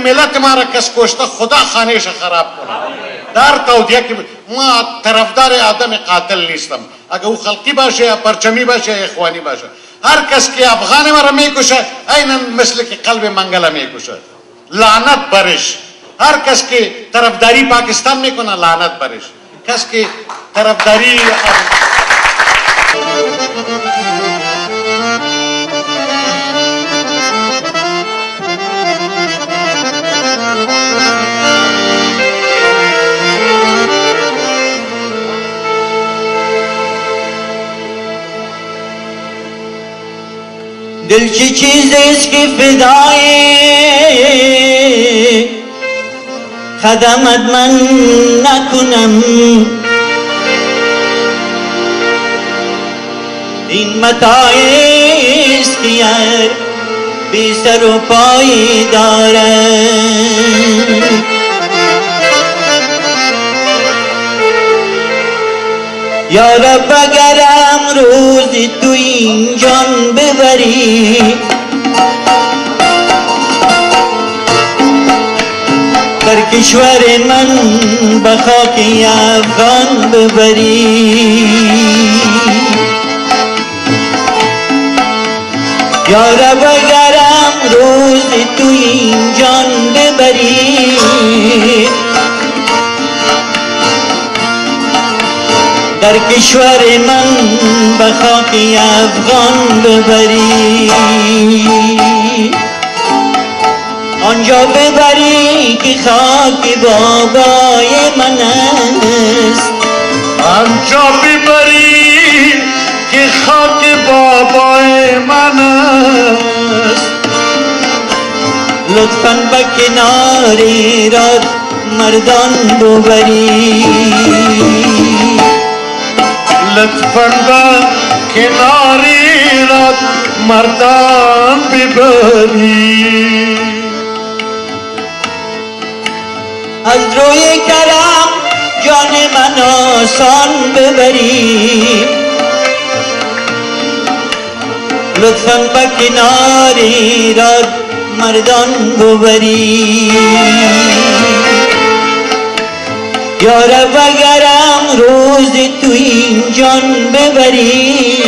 ملت ما را کس کشته خدا خانهش خراب کنه. در تودیه که ما طرفدار آدم قاتل نیستم، اگه او خلقی باشه یا پرچمی باشه یا اخوانی باشه. هر کس که افغان ما را میکشه عیناً مثل که قلب منگل میکشه. لعنت برش. هر کس که طرفداری پاکستان میکنه لعنت برش. کس که طرفداری دل چه چیزیست که فدای خدمت من نکنم، این متاعیست که یار بی سر و پای دارد. یا رب اگر امروز تو این جان ببری، در کشور من به خاک افغان ببری. یا رب اگر امروز تو این جان ببری، در کشور من به خاک افغان ببری. آنجا ببری که خاک بابای من است، آنجا ببری که خاک بابای من است. لطفاً به کناری راد مردان ببری، لطفاً به کناری راد مردان ببری. از روی کرم جان من آسان ببری، لطفاً به کناری راد مردان ببری. یا رب اگر امروز تو این جان ببری،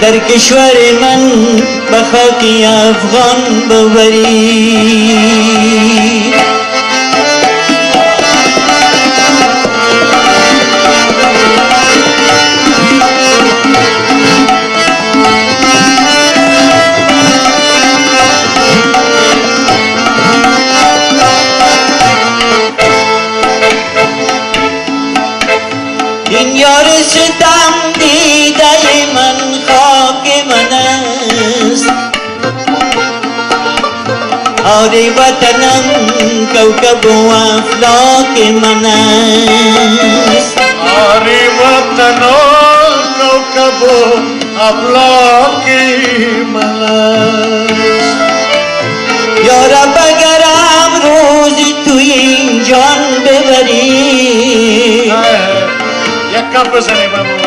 در کشور من به خاک افغان ببری. این یار ستم دیده من خاک من است، آری وطنم کوکب و افلاک من است. آری وطنم کوکب و افلاک من است. یا رب اگر امروز تو این جان ببری، یک کپ بزنی بابا،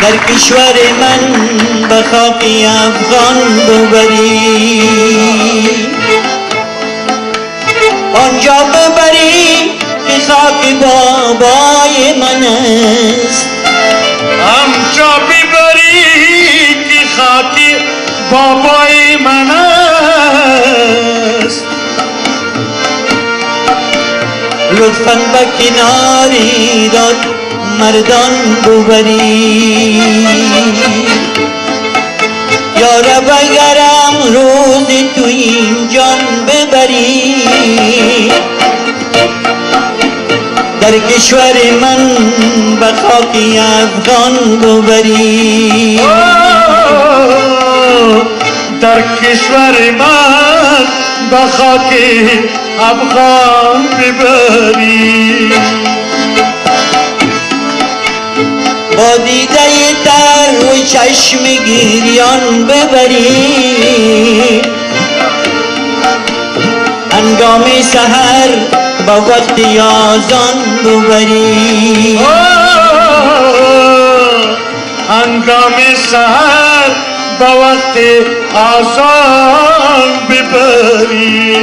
در کشور من به خاک افغان ببری. آنجا ببری که خاک بابای من است، آنجا ببری که خاک بابای من است. لطفاً به کناری راد مردان ببری. یا رب اگر امروز تو این جان ببری، در کشور من به خاک افغان ببری. در کشور من به خاک افغان ببری. با دیده تر و چشم گریان ببری، هنگام سحر با وقت آذان ببری. هنگام سحر با وقت آزان ببری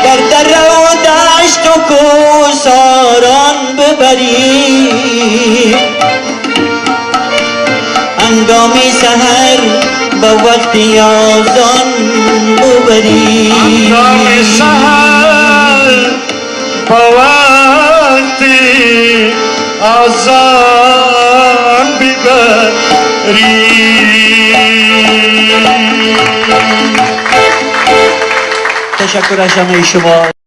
در دره و دشت و کوساران ببری هنگام سحر با وقت آزان ببری هنگام سحر با وقت آزان ببری تشکر از همه شما.